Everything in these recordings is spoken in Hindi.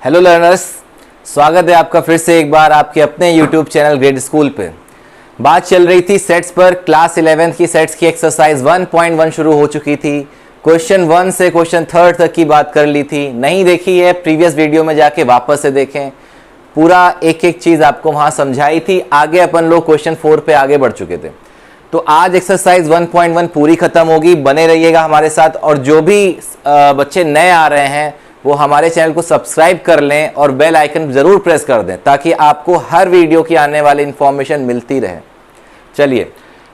हेलो लर्नर्स, स्वागत है आपका फिर से एक बार आपके अपने यूट्यूब चैनल ग्रेड स्कूल पे। बात चल रही थी सेट्स पर। क्लास 11th की सेट्स की एक्सरसाइज 1.1 शुरू हो चुकी थी। क्वेश्चन 1 से क्वेश्चन 3 तक की बात कर ली थी। नहीं देखी है प्रीवियस वीडियो में जाके वापस से देखें, पूरा एक एक चीज़ आपको वहाँ समझाई थी। आगे अपन लोग क्वेश्चन 4 पे आगे बढ़ चुके थे। तो आज एक्सरसाइज 1.1 पूरी खत्म होगी। बने रहिएगा हमारे साथ, और जो भी बच्चे नए आ रहे हैं वो हमारे चैनल को सब्सक्राइब कर लें और बेल आइकन ज़रूर प्रेस कर दें ताकि आपको हर वीडियो की आने वाली इंफॉर्मेशन मिलती रहे। चलिए,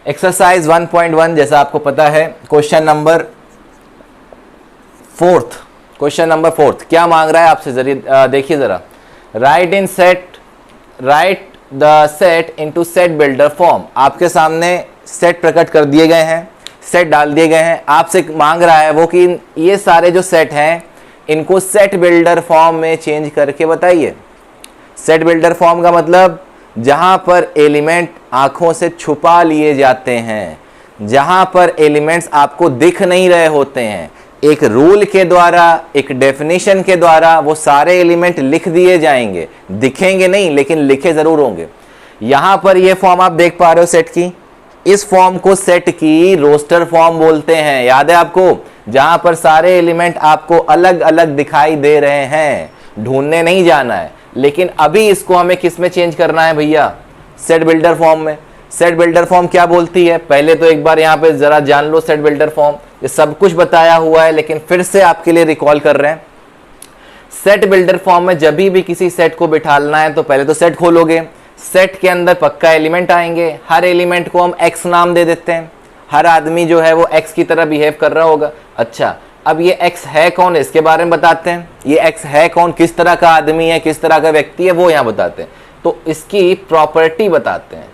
एक्सरसाइज 1.1 जैसा आपको पता है, क्वेश्चन नंबर 4 क्या मांग रहा है आपसे, जरिए देखिए ज़रा। Right the set into set builder form. आपके सामने सेट प्रकट कर दिए गए हैं, सेट डाल दिए गए हैं। आपसे मांग रहा है वो कि ये सारे जो सेट हैं इनको सेट बिल्डर फॉर्म में चेंज करके बताइए। सेट बिल्डर फॉर्म का मतलब जहां पर एलिमेंट आंखों से छुपा लिए जाते हैं, जहां पर एलिमेंट्स आपको दिख नहीं रहे होते हैं, एक रूल के द्वारा, एक डेफिनेशन के द्वारा वो सारे एलिमेंट लिख दिए जाएंगे। दिखेंगे नहीं लेकिन लिखे जरूर होंगे। यहां पर ये फॉर्म आप देख पा रहे हो सेट की। इस फॉर्म को सेट की रोस्टर फॉर्म बोलते हैं। याद है आपको, जहां पर सारे एलिमेंट आपको अलग अलग दिखाई दे रहे हैं, ढूंढने नहीं जाना है। लेकिन अभी इसको हमें किस में चेंज करना है भैया? सेट बिल्डर फॉर्म में। सेट बिल्डर फॉर्म क्या बोलती है, पहले तो एक बार यहां पे जरा जान लो। सेट बिल्डर फॉर्म, ये सब कुछ बताया हुआ है लेकिन फिर से आपके लिए रिकॉल कर रहे हैं। सेट बिल्डर फॉर्म में जब भी किसी सेट को बिठालना है तो पहले तो सेट खोलोगे। सेट के अंदर पक्का एलिमेंट आएंगे। हर एलिमेंट को हम एक्स नाम दे देते हैं। हर आदमी जो है वो एक्स की तरह बिहेव कर रहा होगा। अच्छा, अब ये एक्स है कौन, इसके बारे में बताते हैं। ये एक्स है कौन, किस तरह का आदमी है, किस तरह का व्यक्ति है, वो यहां बताते हैं। तो इसकी प्रॉपर्टी बताते हैं,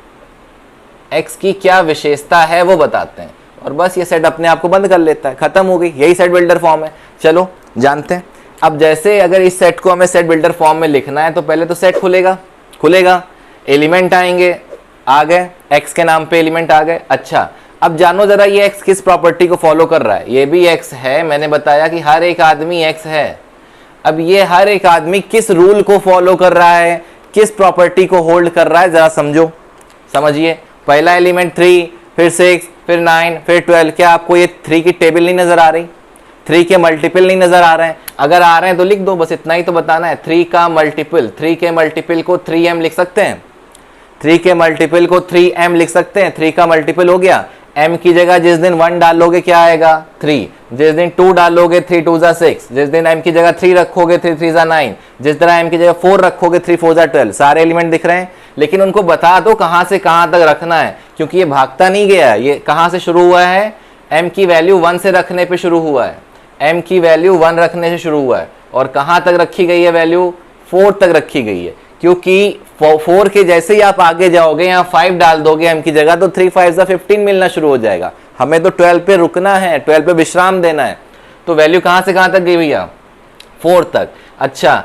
एक्स की क्या विशेषता है वो बताते हैं, और बस ये सेट अपने आप को बंद कर लेता है। खत्म हो गई, यही सेट बिल्डर फॉर्म है। चलो जानते हैं। अब जैसे अगर इस सेट को हमें सेट बिल्डर फॉर्म में लिखना है तो पहले तो सेट खुलेगा, एलिमेंट आएंगे, आ गए, एक्स के नाम पे एलिमेंट आ गए। अच्छा, अब जानो जरा ये एक्स किस प्रॉपर्टी को फॉलो कर रहा है। ये भी एक्स है, मैंने बताया कि हर एक आदमी एक्स है। अब ये हर एक आदमी किस रूल को फॉलो कर रहा है, किस प्रॉपर्टी को होल्ड कर रहा है, जरा समझिए। पहला एलिमेंट 3, फिर 6, फिर 9, फिर 12। क्या आपको ये 3 की टेबल नहीं नजर आ रही? 3 के मल्टीपल नहीं नजर आ रहे हैं? अगर आ रहे हैं तो लिख दो, बस इतना ही तो बताना है। 3 का मल्टीपल, 3 के मल्टीपल को 3m लिख सकते हैं। 3 के मल्टीपल को 3m लिख सकते हैं। 3 का मल्टीपल हो गया। m की जगह जिस दिन 1 डालोगे क्या आएगा? 3। जिस दिन 2 डालोगे 3 2 जा 6। जिस दिन m की जगह 3 रखोगे 3 3 जा 9। जिस तरह m की जगह 4 रखोगे 3 4 जा 12। सारे एलिमेंट दिख रहे हैं, लेकिन उनको बता दो कहां से कहां तक रखना है, क्योंकि ये भागता नहीं गया। ये कहां से शुरू हुआ है? m की वैल्यू 1 से रखने पे शुरू हुआ है। m की वैल्यू 1 रखने से शुरू हुआ है, और कहां तक रखी गई है वैल्यू? 4 तक रखी गई है। क्योंकि 4 के जैसे ही आप आगे जाओगे, यहाँ 5 डाल दोगे m की जगह, तो 3 5 जा 15 मिलना शुरू हो जाएगा। हमें तो 12 पे रुकना है, 12 पे विश्राम देना है। तो वैल्यू कहां से कहां तक गई भैया? 4 तक। अच्छा,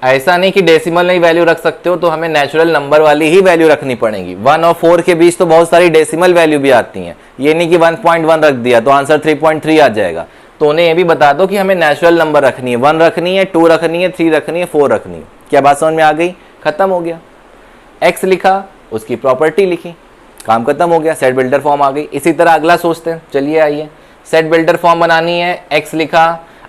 ऐसा नहीं कि डेसिमल नहीं वैल्यू रख सकते हो, तो हमें नेचुरल नंबर वाली ही वैल्यू रखनी पड़ेगी। 1 और 4 के बीच तो बहुत सारी डेसिमल वैल्यू भी आती हैं। ये नहीं कि 1.1 रख दिया तो आंसर 3.3 आ जाएगा। तो उन्हें ये भी बता दो कि हमें नेचुरल नंबर रखनी है। 1 रखनी है, 2 रखनी है, 3 रखनी है, 4 रखनी है। क्या बात समझ में आ गई? खत्म हो गया। एक्स लिखा, उसकी प्रॉपर्टी लिखी, काम खत्म हो गया। सेट बिल्डर फॉर्म आ गई। इसी तरह अगला सोचते हैं। चलिए आइए, सेट बिल्डर फॉर्म बनानी है। एक्स लिखा।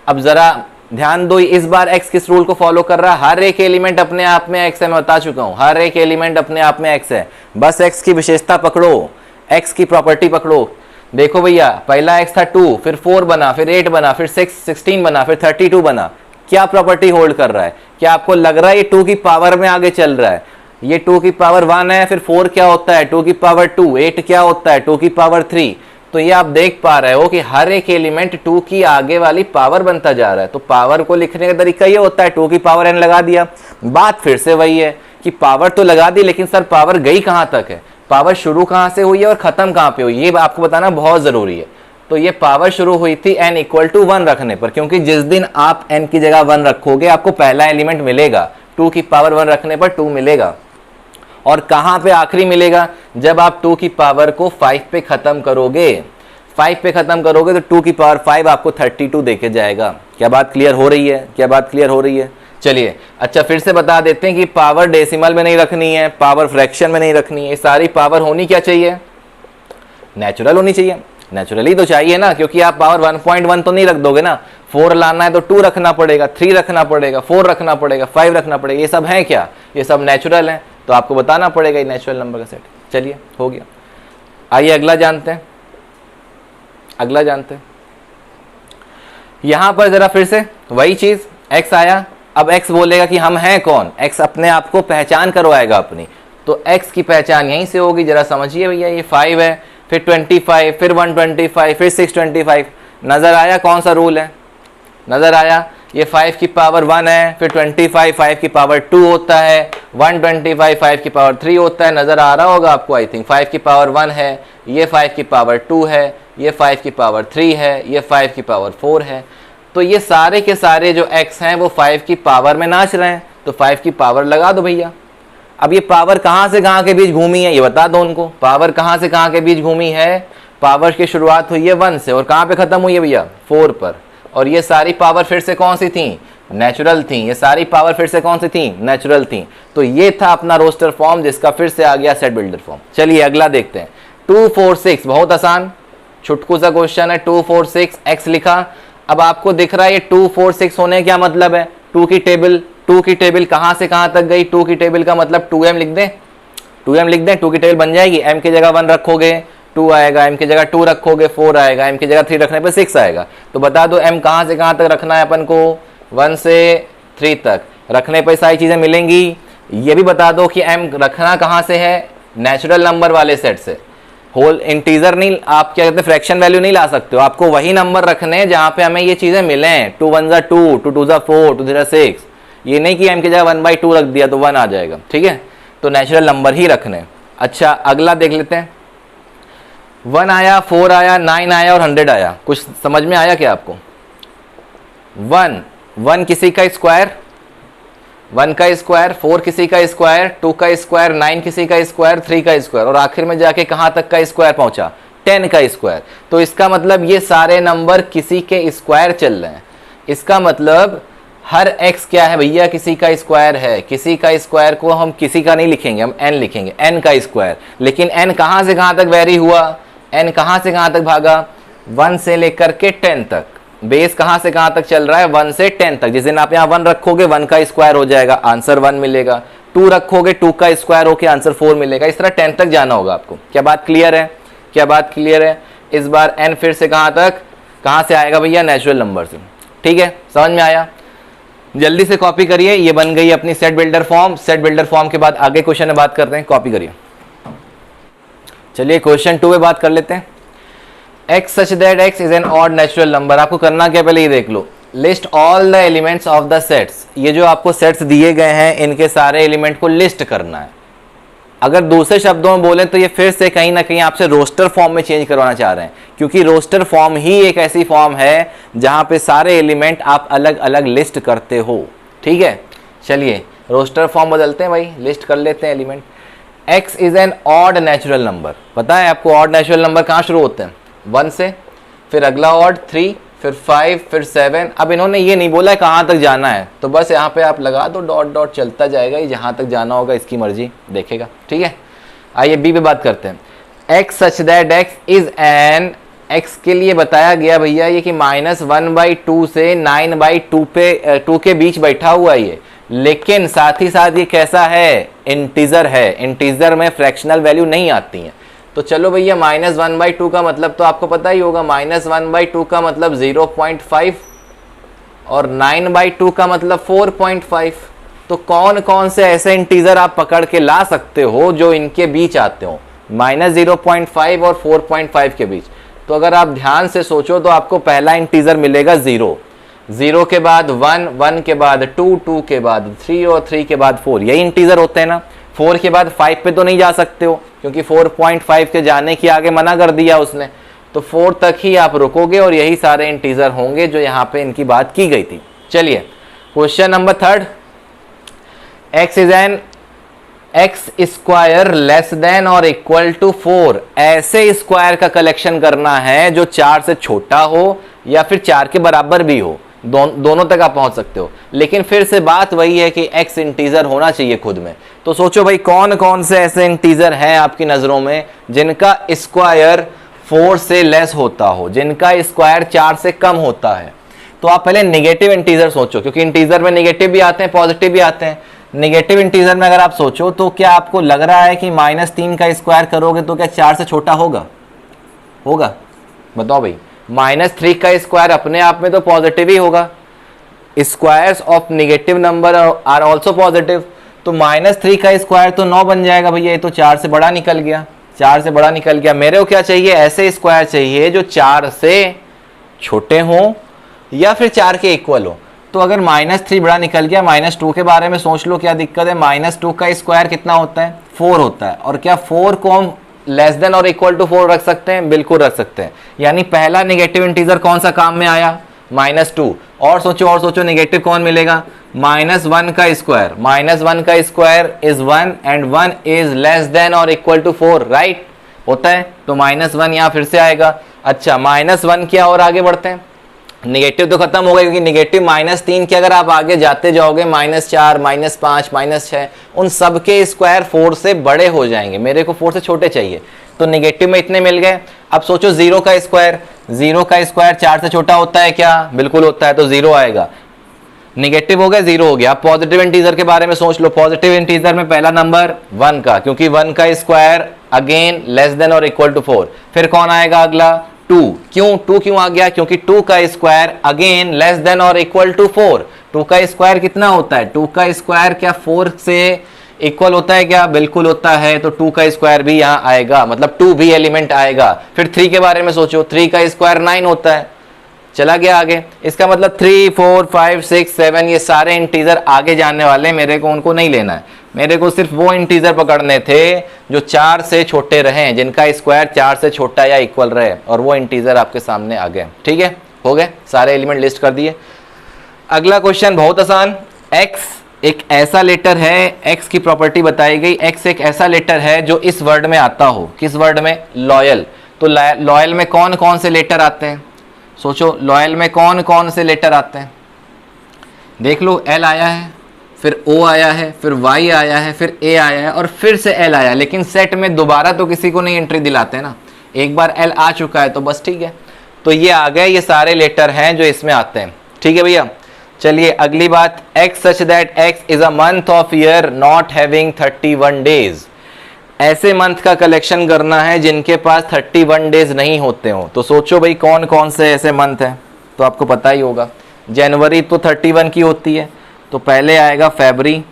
अब जरा ध्यान दो, इस बार एक्स किस रूल को फॉलो कर रहा है? हर एक एलिमेंट अपने आप में एक्स है, मैं बता चुका हूं। हर एक एलिमेंट अपने आप में एक्स है। बस एक्स की विशेषता पकड़ो, एक्स की प्रॉपर्टी पकड़ो। देखो भैया, पहला एक्स था 2, फिर 4 बना, फिर 8 बना, फिर 16 बना, फिर 32 बना। क्या प्रॉपर्टी होल्ड कर रहा है? क्या आपको लग रहा है ये 2 की पावर में आगे चल रहा है? ये 2 की पावर 1 है, फिर 4 क्या होता है? 2 की पावर 2। 8 क्या होता है? 2 की पावर 3। तो ये आप देख पा रहे हो कि हर एक एलिमेंट 2 की आगे वाली पावर बनता जा रहा है। तो पावर को लिखने का तरीका ये होता है, 2 की पावर n लगा दिया। बात फिर से वही है कि पावर तो लगा दी, लेकिन सर पावर गई कहां तक है? पावर शुरू कहां से हुई है और खत्म कहां पे हुई, ये आपको बताना बहुत जरूरी है। तो ये पावर शुरू हुई थी n इक्वल टू 1 रखने पर, क्योंकि जिस दिन आप n की जगह 1 रखोगे आपको पहला एलिमेंट मिलेगा। 2 की पावर 1 रखने पर 2 मिलेगा। और कहां पे आखिरी मिलेगा? जब आप 2 की पावर को 5 पे खत्म करोगे। 5 पे खत्म करोगे तो 2 की पावर 5 आपको 32 देके जाएगा। क्या बात क्लियर हो रही है? क्या बात क्लियर हो रही है? चलिए अच्छा फिर से बता देते हैं कि पावर डेसिमल में नहीं रखनी है, पावर फ्रैक्शन में नहीं रखनी है, ये सारी पावर होनी क्या चाहिए, नेचुरल होनी चाहिए। नेचुरली तो चाहिए ना, क्योंकि आप पावर 1.1 तो नहीं रख दोगे ना, 4 लाना है तो 2 रखना पड़ेगा, 3 रखना पड़ेगा, 4 रखना पड़ेगा, 5 रखना पड़ेगा, ये सब है क्या, ये सब नेचुरल है, तो आपको बताना पड़ेगा ये नेचुरल नंबर का सेट। चलिए हो गया। आइए अगला जानते हैं, अगला जानते हैं। यहां पर जरा फिर से वही चीज, x आया, अब x बोलेगा कि हम हैं कौन, x अपने आप को पहचान करवाएगा अपनी, तो x की पहचान यहीं से होगी। जरा समझिए भैया, ये 5 है, फिर 25, फिर 125, फिर 625, नजर आया कौन सा रूल है, नजर आया। ये 5 की पावर 1 है, फिर 25 5 की पावर 2 होता है, 125 5 की पावर 3 होता है, नजर आ रहा होगा आपको आई थिंक। 5 की पावर 1 है, ये 5 की पावर 2 है, ये 5 की पावर 3 है, ये 5 की पावर 4 है। तो ये सारे के सारे जो x हैं वो 5 की पावर में नाच रहे हैं, तो 5 की पावर लगा दो भैया। अब ये पावर कहाँ से कहाँ के बीच घूमी है ये बता दो उनको, पावर कहाँ से कहाँ के बीच घूमी है। पावर की शुरुआत हुई है 1 से और कहाँ पे खत्म हुई है भैया, 4 पर। और ये सारी पावर फिर से कौन सी थी, नेचुरल थी। ये सारी पावर फिर से कौन सी थी, नेचुरल थी। तो ये था अपना रोस्टर फॉर्म, जिसका फिर से आ गया सेट बिल्डर फॉर्म। चलिए अगला देखते हैं। 2 4 6, बहुत आसान छुटकू सा क्वेश्चन है। 2 4 6 x लिखा। अब आपको दिख रहा है ये 2 4 6 होने क्या मतलब है, 2 की टेबल कहाँ से कहाँ तक गई, 2 की टेबल का मतलब 2m लिख दें, 2m लिख दें, 2 की टेबल बन जाएगी। m की जगह 1 रखोगे 2 आएगा, m की जगह 2 रखोगे 4 आएगा, m की जगह 3 रखने पर 6 आएगा। तो बता दो m कहाँ से कहाँ तक रखना है अपन को, 1 से 3 तक रखने पर सारी चीज़ें मिलेंगी। ये भी बता दो कि m रखना कहाँ से है, नेचुरल नंबर वाले सेट से। होल इंटीजर नहीं, आप क्या कहते हैं फ्रैक्शन वैल्यू नहीं ला सकते हो, आपको वही नंबर रखने हैं जहाँ पे हमें ये चीज़ें मिले। 2 1 जा 2, 2 2 जा 4, 2 3 जा 6। ये नहीं कि m की जगह 1/2 रख दिया तो 1 आ जाएगा, ठीक है। तो नेचुरल नंबर ही रखने। अच्छा अगला देख लेते हैं। 1 आया, 4 आया, 9 आया और 100 आया। कुछ समझ में आया क्या आपको? 1 किसी का स्क्वायर, 1 का स्क्वायर, 4 किसी का स्क्वायर, 2 का स्क्वायर, 9 किसी का स्क्वायर, 3 का स्क्वायर, और आखिर में जाके कहाँ तक का स्क्वायर पहुंचा, 10 का स्क्वायर। तो इसका मतलब ये सारे नंबर किसी के स्क्वायर चल रहे हैं। इसका मतलब हर x क्या है भैया, किसी का स्क्वायर है। किसी का स्क्वायर को हम किसी का नहीं लिखेंगे, हम n लिखेंगे, n का स्क्वायर। लेकिन n कहाँ से कहाँ तक वेरी हुआ, n कहाँ से कहाँ तक भागा, 1 से लेकर के 10 तक। बेस कहाँ से कहाँ तक चल रहा है, 1 से 10 तक। जिस दिन आप यहाँ 1 रखोगे 1 का स्क्वायर हो जाएगा, आंसर 1 मिलेगा। 2 रखोगे 2 का स्क्वायर होके आंसर 4 मिलेगा। इस तरह 10 तक जाना होगा आपको। क्या बात क्लियर है, क्या बात क्लियर है? इस बार n फिर से कहाँ तक, कहाँ से आएगा भैया, नेचुरल नंबर से। ठीक है, समझ में आया? जल्दी से कॉपी करिए। ये बन गई अपनी set builder form. Set builder form के बाद आगे क्वेश्चन में बात करते हैं, कॉपी करिए। चलिए क्वेश्चन 2 में बात कर लेते हैं। x such that x is an odd natural number। आपको करना क्या, पहले ये देख लो, list all the elements of the sets. ये जो आपको सेट्स दिए गए हैं इनके सारे एलिमेंट को लिस्ट करना है। अगर दूसरे शब्दों में बोले तो ये फिर से कहीं ना कहीं आपसे रोस्टर फॉर्म में चेंज करवाना चाह रहे हैं, क्योंकि रोस्टर फॉर्म ही एक ऐसी फॉर्म है जहां पे सारे एलिमेंट आप अलग अलग लिस्ट करते हो। ठीक है, चलिए रोस्टर फॉर्म बदलते हैं भाई, लिस्ट कर लेते हैं element. x is an odd natural number. पता है आपको ऑड नेचुरल नंबर कहाँ शुरू होते हैं, 1 से, फिर अगला ऑड 3, फिर 5, फिर 7। अब इन्होंने ये नहीं बोला है कहाँ तक जाना है, तो बस यहाँ पे आप लगा दो डॉट डॉट, चलता जाएगा, ये जहाँ तक जाना होगा इसकी मर्जी देखेगा। ठीक है, आइए बी पे बात करते हैं। x such that x is an, x के लिए बताया गया भैया ये कि -1/2 से 9/2 पे 2 के बीच बैठा हुआ ये, लेकिन साथ ही साथ ये कैसा है, इंटीजर है। इंटीजर में फ्रैक्शनल वैल्यू नहीं आती है। तो चलो भैया -1/2 का मतलब तो आपको पता ही होगा, -1/2 का मतलब 0.5 और 9/2 का मतलब 4.5। तो कौन कौन से ऐसे इंटीजर आप पकड़ के ला सकते हो जो इनके बीच आते हो, -0.5 और 4.5 के बीच? तो अगर आप ध्यान से सोचो तो आपको पहला इंटीजर मिलेगा 0, 0 के बाद 1, 1 के बाद 2, 2 के बाद 3 और 3 के बाद 4। यही इंटीजर होते हैं ना। 4 के बाद 5 पे तो नहीं जा सकते हो, क्योंकि 4.5 के जाने की आगे मना कर दिया उसने। तो 4 तक ही आप रुकोगे और यही सारे इंटीजर होंगे जो यहाँ पे इनकी बात की गई थी। चलिए question number 3, x is an x square less than और इक्वल टू 4। ऐसे स्क्वायर का कलेक्शन करना है जो 4 से छोटा हो या फिर 4 के बराबर भी हो। दोनों तक आप पहुंच सकते हो। लेकिन फिर से बात वही है कि x इंटीजर होना चाहिए खुद में। तो सोचो भाई कौन कौन से ऐसे इंटीजर हैं आपकी नजरों में जिनका स्क्वायर 4 से लेस होता हो, जिनका स्क्वायर 4 से कम होता है। तो आप पहले नेगेटिव इंटीजर सोचो, क्योंकि इंटीजर में नेगेटिव भी आते हैं पॉजिटिव भी आते हैं। नेगेटिव इंटीजर में अगर आप सोचो तो क्या आपको लग रहा है कि -3 का स्क्वायर करोगे तो क्या 4 से छोटा होगा? होगा? बताओ भाई। -3 का स्क्वायर अपने आप में तो पॉजिटिव ही होगा। Squares of negative number are also positive. तो -3 का स्क्वायर तो 9 बन जाएगा भैया, ये तो 4 से बड़ा निकल गया, 4 से बड़ा निकल गया। मेरे को क्या चाहिए? ऐसे स्क्वायर चाहिए जो 4 से छोटे हों या फिर 4 के इक्वल हो। तो अगर -3 बड़ा निकल गया, -2 के बारे में सोच लो, क्या दिक्कत है? -2 का स्क्वायर कितना होता है? 4 होता है। और क्या 4 को हम लेस देन और इक्वल टू 4 रख सकते हैं? बिल्कुल रख सकते हैं। यानी पहला नेगेटिव इंटीजर कौन सा काम में आया? -2। और सोचो नेगेटिव कौन मिलेगा? -1 का स्क्वायर। -1 का square is 1 and 1 is less than और इक्वल टू 4, राइट? होता है। तो -1 यहाँ फिर से आएगा। अच्छा, -1 क्या और आगे बढ़ते हैं? नेगेटिव तो खत्म हो गया, क्योंकि नेगेटिव -3 के अगर आप आगे जाते जाओगे -4, -5, -6, उन सब के स्क्वायर 4 से बड़े हो जाएंगे। मेरे को 4 से छोटे चाहिए, तो नेगेटिव में इतने मिल गए। अब सोचो 0 का स्क्वायर। 0 का स्क्वायर 4 से छोटा होता है क्या? बिल्कुल होता है, तो 0 आएगा। नेगेटिव हो गया, 0 हो गया। अब पॉजिटिव इंटीजर के बारे में सोच लो। पॉजिटिव इंटीजर में पहला नंबर 1 का, क्योंकि 1 का स्क्वायर अगेन लेस देन और इक्वल टू 4। फिर कौन आएगा अगला? 2। क्यों 2 क्यों आ गया? क्योंकि 2 का स्क्वायर अगेन लेस देन और इक्वल टू 4। 2 का स्क्वायर कितना होता है? 2 का स्क्वायर क्या 4 से इक्वल होता है क्या? बिल्कुल होता है। तो 2 का स्क्वायर भी यहाँ आएगा, मतलब 2 भी एलिमेंट आएगा। फिर 3 के बारे में सोचो। 3 का स्क्वायर 9 होता है। चला गया आगे। इसका मतलब 3, 4, 5, 6, 7 ये सारे इंटीजर आगे जाने वाले, मेरे को उनको नहीं लेना है। मेरे को सिर्फ वो इंटीजर पकड़ने थे जो 4 से छोटे रहे, जिनका स्क्वायर 4 से छोटा या इक्वल रहे, और वो इंटीजर आपके सामने आ गए। ठीक है, हो गए सारे एलिमेंट लिस्ट कर दिए। अगला क्वेश्चन बहुत आसान। x एक ऐसा लेटर है, x की प्रॉपर्टी बताई गई। x एक ऐसा लेटर है जो इस वर्ड में आता हो। किस वर्ड में? लॉयल। तो लॉयल में कौन कौन से लेटर आते हैं? सोचो, लॉयल में कौन कौन से लेटर आते हैं? देख लो, L आया है, फिर O आया है, फिर Y आया है, फिर A आया है, और फिर से L आया है। लेकिन सेट में दोबारा तो किसी को नहीं एंट्री दिलाते ना, एक बार L आ चुका है तो बस ठीक है। तो ये आ गए, ये सारे लेटर हैं जो इसमें आते हैं। ठीक है भैया, चलिए अगली बात। x such that x is a month of year not having 31 days. ऐसे मंथ का कलेक्शन करना है जिनके पास 31 डेज नहीं होते हो। तो सोचो भाई कौन कौन से ऐसे मंथ हैं, तो आपको पता ही होगा। जनवरी तो 31 की होती है, तो पहले आएगा फरवरी।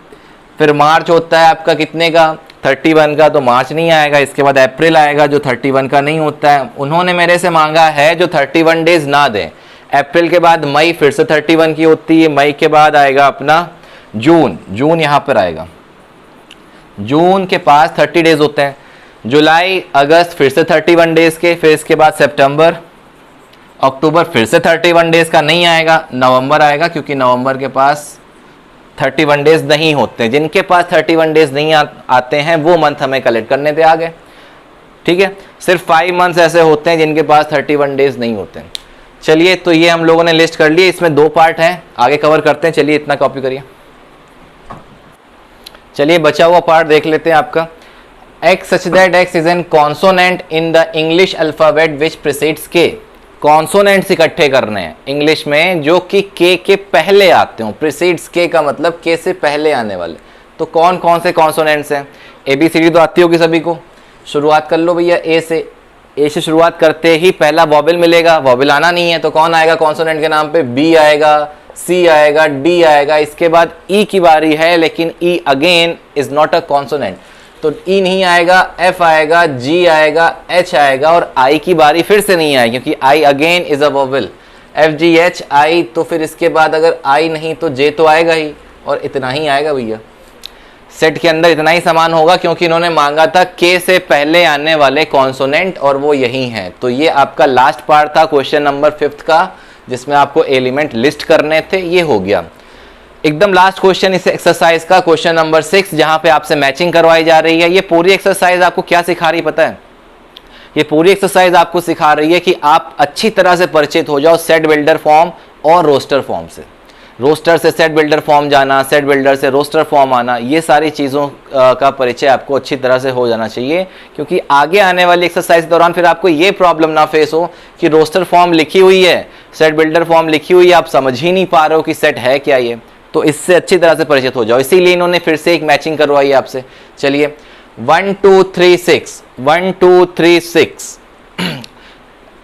फिर मार्च होता है आपका कितने का? 31 का, तो मार्च नहीं आएगा। इसके बाद अप्रैल आएगा जो 31 का नहीं होता है। उन्होंने मेरे से मांगा है जो 31 डेज ना दें। अप्रैल के बाद मई फिर से 31 की होती है। मई के बाद आएगा अपना जून। जून यहाँ पर आएगा, जून के पास 30 डेज होते हैं। जुलाई अगस्त फिर से 31 डेज के। फिर इसके बाद सितंबर अक्टूबर फिर से 31 डेज का नहीं आएगा। नवंबर आएगा, क्योंकि नवंबर के पास 31 डेज नहीं होते। जिनके पास 31 डेज नहीं आते हैं वो मंथ हमें कलेक्ट करने पे आ गए। ठीक है, सिर्फ 5 मंथ्स ऐसे होते हैं जिनके पास 31 डेज नहीं होते हैं। चलिए, तो ये हम लोगों ने लिस्ट कर लिए। इसमें 2 पार्ट हैं, आगे कवर करते हैं। चलिए इतना कॉपी करिए। चलिए बचा हुआ पार्ट देख लेते हैं आपका। x such that x is an consonant in the English alphabet which precedes k। Consonants इकट्ठे करने हैं इंग्लिश में जो कि k के पहले आते हो। प्रीसीड्स k का मतलब k से पहले आने वाले। तो कौन कौन से कॉन्सोनेंट्स हैं? ABCD तो आती होगी सभी को। शुरुआत कर लो भैया A से। A से शुरुआत करते ही पहला वॉवेल मिलेगा। वॉवेल आना नहीं है तो कौन आएगा कॉन्सोनेंट के नाम पे? B आएगा, C आएगा, D आएगा। इसके बाद E की बारी है, लेकिन E again is not a consonant, तो E नहीं आएगा। F आएगा, G आएगा, H आएगा, और I की बारी फिर से नहीं आएगी क्योंकि I again is a vowel. F G H I, तो फिर इसके बाद अगर I नहीं तो J तो आएगा ही, और इतना ही आएगा भैया। सेट के अंदर इतना ही सामान होगा क्योंकि इन्होंने मांगा था K से पहले आने वाले कॉन्सोनेंट, और वो यही हैं। तो ये आपका लास्ट पार्ट था क्वेश्चन नंबर 5 का, जिसमें आपको एलिमेंट लिस्ट करने थे। ये हो गया एकदम लास्ट क्वेश्चन इस एक्सरसाइज का, क्वेश्चन नंबर 6, जहां पे आपसे मैचिंग करवाई जा रही है। ये पूरी एक्सरसाइज आपको क्या सिखा रही पता है? ये पूरी एक्सरसाइज आपको सिखा रही है कि आप अच्छी तरह से परिचित हो जाओ सेट बिल्डर फॉर्म और रोस्टर फॉर्म से, रोस्टर से सेट बिल्डर फॉर्म जाना, सेट बिल्डर से रोस्टर फॉर्म आना, ये सारी चीज़ों का परिचय आपको अच्छी तरह से हो जाना चाहिए, क्योंकि आगे आने वाली एक्सरसाइज के दौरान फिर आपको ये प्रॉब्लम ना फेस हो कि रोस्टर फॉर्म लिखी हुई है, सेट बिल्डर फॉर्म लिखी हुई है, आप समझ ही नहीं पा रहे हो कि सेट है क्या ये। तो इससे अच्छी तरह से परिचित हो जाओ, इसीलिए इन्होंने फिर से एक मैचिंग करवाई आपसे। चलिए 1 2 3 6, 1 2 3 6,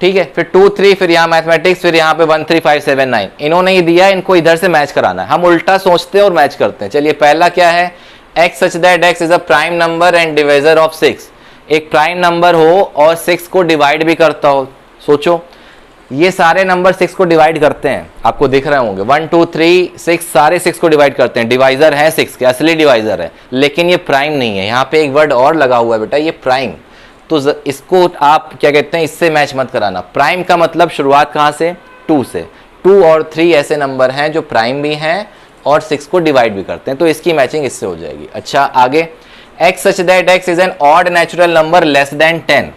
ठीक है, फिर 2 3, फिर यहाँ मैथमेटिक्स, फिर यहाँ पे 1 3 5 7 9, इन्होंने ही दिया, इनको इधर से मैच कराना है। हम उल्टा सोचते हैं और मैच करते हैं। चलिए पहला क्या है, x such that x is a prime number and divisor of 6, एक प्राइम नंबर हो और 6 को डिवाइड भी करता हो। सोचो ये सारे नंबर 6 को डिवाइड करते हैं, आपको दिख रहे होंगे 1 2 3 6, सारे 6 को डिवाइड करते हैं, डिवाइजर है 6 के, असली डिवाइजर है, लेकिन ये प्राइम नहीं है। यहाँ पे एक वर्ड और लगा हुआ है बेटा, ये प्राइम, तो इसको आप क्या कहते हैं, इससे मैच मत कराना। प्राइम का मतलब शुरुआत कहाँ से, 2 से। 2 और 3 ऐसे नंबर हैं जो प्राइम भी हैं और 6 को डिवाइड भी करते हैं, तो इसकी मैचिंग इससे हो जाएगी। अच्छा आगे, x such that x is an odd natural number less than 10,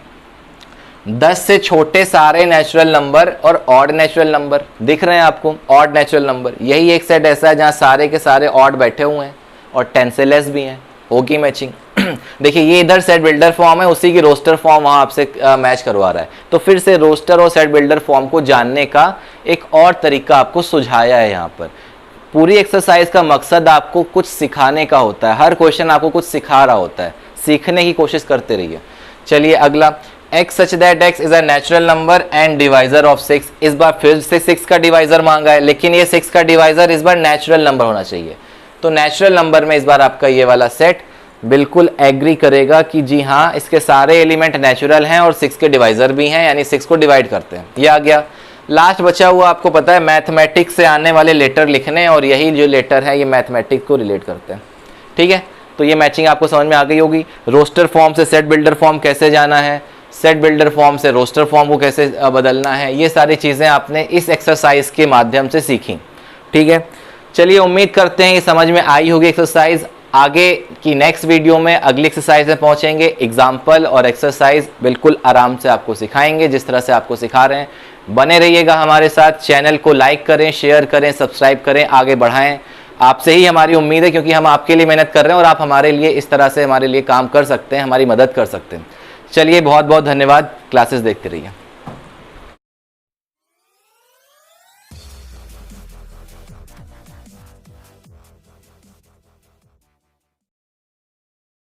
10 से छोटे सारे नेचुरल नंबर और ऑड नेचुरल नंबर दिख रहे हैं आपको, ऑड नेचुरल नंबर, यही एक सेट ऐसा है जहाँ सारे के सारे ऑड बैठे हुए हैं और 10 से लेस भी हैं, होगी मैचिंग। देखिए ये इधर सेट बिल्डर फॉर्म है, उसी की रोस्टर फॉर्म वहाँ आपसे मैच करवा रहा है, तो फिर से रोस्टर और सेट बिल्डर फॉर्म को जानने का एक और तरीका आपको सुझाया है यहाँ पर। पूरी एक्सरसाइज का मकसद आपको कुछ सिखाने का होता है, हर क्वेश्चन आपको कुछ सिखा रहा होता है, सीखने की कोशिश करते रहिए। चलिए अगला, x such that x is a natural number and divisor of 6, इस बार फिर से 6 का डिवाइजर मांगा है, लेकिन ये 6 का डिवाइजर इस बार नेचुरल नंबर होना चाहिए। तो नेचुरल नंबर में इस बार आपका ये वाला सेट बिल्कुल एग्री करेगा कि जी हाँ इसके सारे एलिमेंट नेचुरल हैं और 6 के डिवाइजर भी हैं, यानी 6 को डिवाइड करते हैं। ये आ गया। लास्ट बचा हुआ आपको पता है मैथमेटिक्स से आने वाले लेटर लिखने, और यही जो लेटर है ये मैथमेटिक्स को रिलेट करते हैं। ठीक है, तो ये मैचिंग आपको समझ में आ गई होगी। रोस्टर फॉर्म से सेट बिल्डर फॉर्म कैसे जाना है, सेट बिल्डर फॉर्म से रोस्टर फॉर्म को कैसे बदलना है, ये सारी चीज़ें आपने इस एक्सरसाइज के माध्यम से सीखी। ठीक है, चलिए उम्मीद करते हैं ये समझ में आई होगी एक्सरसाइज। आगे की नेक्स्ट वीडियो में अगली एक्सरसाइज में पहुंचेंगे, एग्जाम्पल और एक्सरसाइज बिल्कुल आराम से आपको सिखाएंगे जिस तरह से आपको सिखा रहे हैं। बने रहिएगा हमारे साथ, चैनल को लाइक करें, शेयर करें, सब्सक्राइब करें, आगे बढ़ाएं। आपसे ही हमारी उम्मीद है, क्योंकि हम आपके लिए मेहनत कर रहे हैं और आप हमारे लिए इस तरह से हमारे लिए काम कर सकते हैं, हमारी मदद कर सकते हैं। चलिए बहुत बहुत धन्यवाद, क्लासेस देखते रहिए।